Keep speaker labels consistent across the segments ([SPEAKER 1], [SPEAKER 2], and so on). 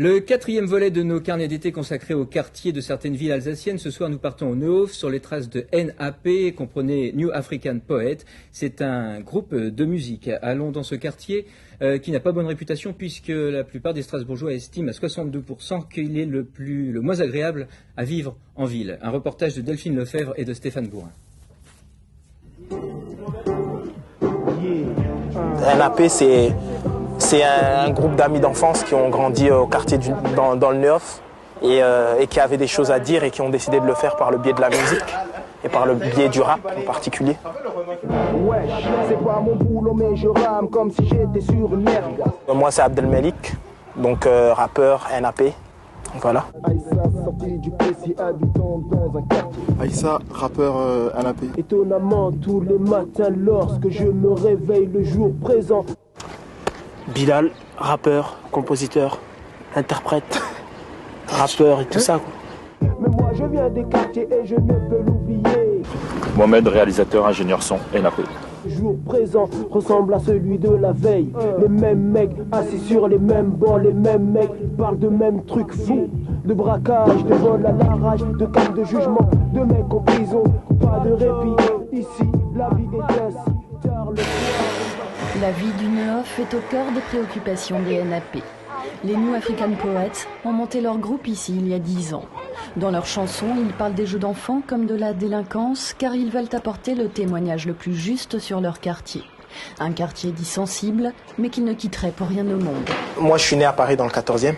[SPEAKER 1] Le quatrième volet de nos carnets d'été consacrés aux quartiers de certaines villes alsaciennes. Ce soir, nous partons au Neuhof sur les traces de NAP, comprenez New African Poet. C'est un groupe de musique. Allons dans ce quartier qui n'a pas bonne réputation puisque la plupart des Strasbourgeois estiment à 62% qu'il est le moins agréable à vivre en ville. Un reportage de Delphine Lefebvre et de Stéphane Bourrin.
[SPEAKER 2] NAP, c'est un groupe d'amis d'enfance qui ont grandi au quartier dans le Neuhof et qui avaient des choses à dire et qui ont décidé de le faire par le biais de la musique et par le biais du rap en particulier.
[SPEAKER 3] Ouais, c'est pas mon boulot mais je rame comme si j'étais sur une merde.
[SPEAKER 2] Moi c'est Abdelmelik, donc rappeur NAP, voilà.
[SPEAKER 4] Aïssa, rappeur NAP.
[SPEAKER 3] Étonnamment tous les matins lorsque je me réveille le jour présent.
[SPEAKER 2] Bilal, rappeur, compositeur, interprète, rappeur et tout ça quoi.
[SPEAKER 3] Mais moi je viens des quartiers et je ne peux l'oublier.
[SPEAKER 5] Mohamed, réalisateur, ingénieur son, NAP.
[SPEAKER 3] Le jour présent ressemble à celui de la veille. Les mêmes mecs assis sur les mêmes bancs, les mêmes mecs parlent de mêmes trucs fous. De braquage, de vol à l'arrache, de calme de jugement, de mecs en prison, pas de répit. Ici, la vie est ainsi, car le...
[SPEAKER 6] La vie du Neuhof est au cœur des préoccupations des NAP. Les New African Poets ont monté leur groupe ici il y a 10 ans. Dans leurs chansons, ils parlent des jeux d'enfants comme de la délinquance, car ils veulent apporter le témoignage le plus juste sur leur quartier. Un quartier dit sensible, mais qu'ils ne quitteraient pour rien au monde.
[SPEAKER 2] Moi je suis né à Paris dans le 14e.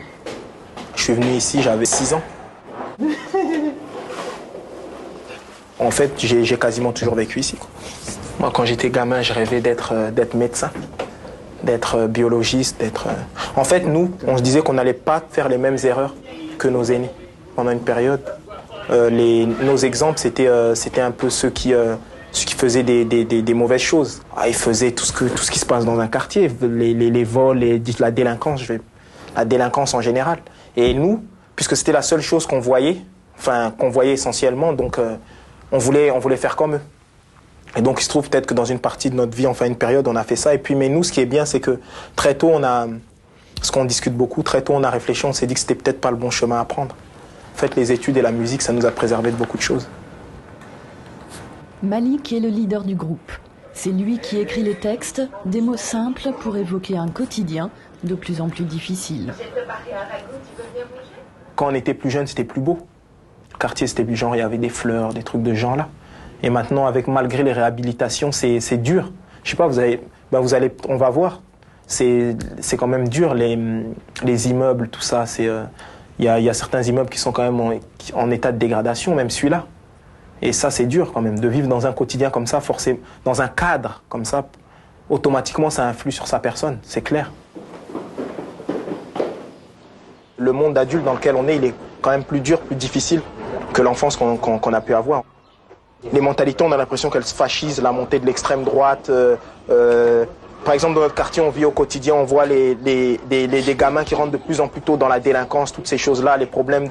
[SPEAKER 2] Je suis venu ici, j'avais 6 ans. En fait, j'ai quasiment toujours vécu ici, quoi. Moi, quand j'étais gamin, je rêvais d'être médecin, d'être biologiste, d'être... En fait, nous, on se disait qu'on n'allait pas faire les mêmes erreurs que nos aînés. Pendant une période, nos exemples, c'était un peu ceux qui faisaient des mauvaises choses. Ah, ils faisaient tout ce qui se passe dans un quartier, les vols, la délinquance en général. Et nous, puisque c'était la seule chose qu'on voyait essentiellement, donc on voulait faire comme eux. Et donc il se trouve peut-être que dans une partie de notre vie, enfin une période, on a fait ça. Et puis, mais nous, ce qui est bien, c'est que très tôt, ce qu'on discute beaucoup, très tôt on a réfléchi, on s'est dit que c'était peut-être pas le bon chemin à prendre. En fait, les études et la musique, ça nous a préservé de beaucoup de choses.
[SPEAKER 6] Malik est le leader du groupe. C'est lui qui écrit les textes, des mots simples pour évoquer un quotidien de plus en plus difficile.
[SPEAKER 2] Quand on était plus jeune, c'était plus beau. Le quartier, c'était du genre, il y avait des fleurs, des trucs de ce genre-là. Et maintenant, malgré les réhabilitations, c'est dur. Je sais pas, on va voir. C'est quand même dur, les immeubles, tout ça. Il y a certains immeubles qui sont quand même en état de dégradation, même celui-là. Et ça, c'est dur quand même, de vivre dans un quotidien comme ça, forcément, dans un cadre comme ça, automatiquement, ça influe sur sa personne, c'est clair. Le monde adulte dans lequel on est, il est quand même plus dur, plus difficile que l'enfance qu'on a pu avoir. Les mentalités, on a l'impression qu'elles se fascisent, la montée de l'extrême droite. Par exemple, dans notre quartier, on vit au quotidien, on voit des gamins qui rentrent de plus en plus tôt dans la délinquance, toutes ces choses-là, les problèmes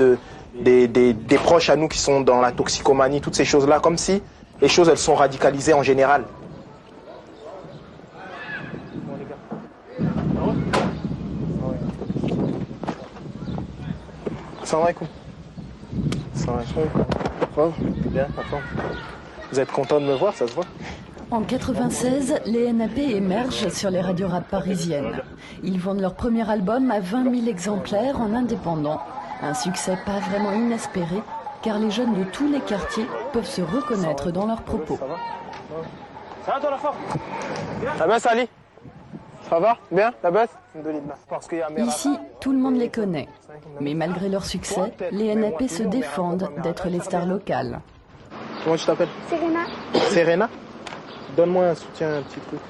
[SPEAKER 2] des proches à nous qui sont dans la toxicomanie, toutes ces choses-là, comme si les choses, elles sont radicalisées en général. Salam alaikum. Salam alaikum. Bien, attends. Vous êtes content de me voir, ça se voit?
[SPEAKER 6] En 96, les NAP émergent sur les radios rap parisiennes. Ils vendent leur premier album à 20 000 exemplaires en indépendant. Un succès pas vraiment inespéré, car les jeunes de tous les quartiers peuvent se reconnaître dans leurs propos.
[SPEAKER 2] Ça va toi la forme? Ça va bien Sali? Ça va? Bien? La baisse?
[SPEAKER 6] Ici, tout le monde les connaît. Mais malgré leur succès, les NAP se défendent d'être les stars locales.
[SPEAKER 2] Comment tu t'appelles?
[SPEAKER 7] Serena.
[SPEAKER 2] Serena? Donne-moi un soutien, un petit truc.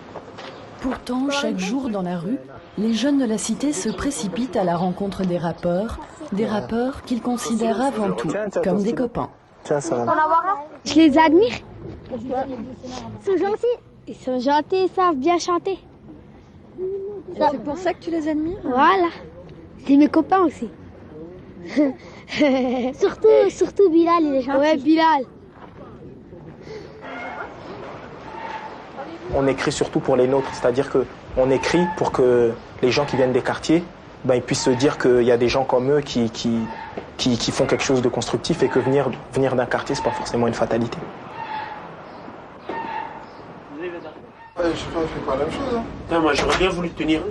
[SPEAKER 6] Pourtant, chaque jour dans la rue, les jeunes de la cité se précipitent à la rencontre des rappeurs qu'ils considèrent avant tout comme des copains.
[SPEAKER 2] Tiens, ça va.
[SPEAKER 7] Je les admire. Ils sont gentils. Ils sont gentils, ils savent bien chanter.
[SPEAKER 8] C'est pour ça que tu les admires?
[SPEAKER 7] Voilà. C'est mes copains aussi. surtout Bilal, il est gentil. Ouais, Bilal.
[SPEAKER 2] On écrit surtout pour les nôtres, c'est-à-dire qu'on écrit pour que les gens qui viennent des quartiers ben, ils puissent se dire qu'il y a des gens comme eux qui font quelque chose de constructif et que venir d'un quartier, c'est pas forcément une fatalité.
[SPEAKER 4] Je fais pas la même chose.
[SPEAKER 9] Non, moi, j'aurais bien voulu tenir.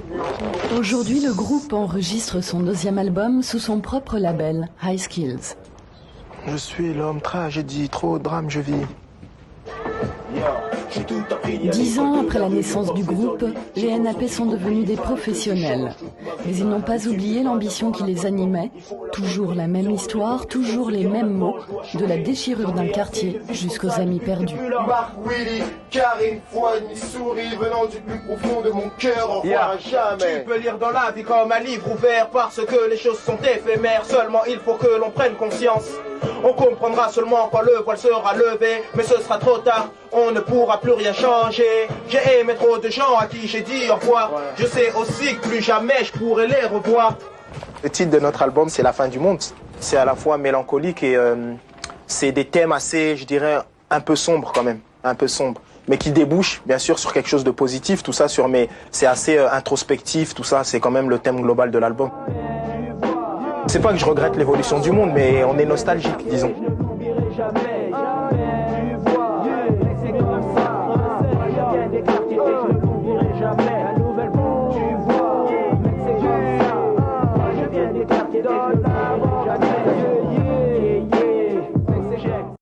[SPEAKER 6] Aujourd'hui, le groupe enregistre son 2e album sous son propre label, High Skills.
[SPEAKER 2] Je suis l'homme tragédie, trop de drame, je vis.
[SPEAKER 6] 10 ans après la naissance du groupe, les NAP sont devenus des professionnels. Mais ils n'ont pas oublié l'ambition qui les animait. Toujours la même histoire, toujours les mêmes mots, de la déchirure d'un quartier jusqu'aux amis perdus.
[SPEAKER 4] Marc Willy, car une fois une souris venant du plus profond de mon cœur, au revoir à jamais.
[SPEAKER 2] Tu peux lire dans la vie comme un livre ouvert parce que les choses sont éphémères. Seulement il faut que l'on prenne conscience. On comprendra seulement quand le voile sera levé, mais ce sera trop tard, on ne pourra plus rien changer. J'ai aimé trop de gens à qui j'ai dit au revoir. Je sais aussi que plus jamais je pourrai les revoir. Le titre de notre album, c'est La fin du monde. C'est à la fois mélancolique et c'est des thèmes assez, je dirais, un peu sombres quand même, un peu sombres, mais qui débouchent bien sûr sur quelque chose de positif, tout ça mais c'est assez introspectif, tout ça, c'est quand même le thème global de l'album. C'est pas que je regrette l'évolution du monde, mais on est nostalgique, disons.
[SPEAKER 3] C'est comme ça,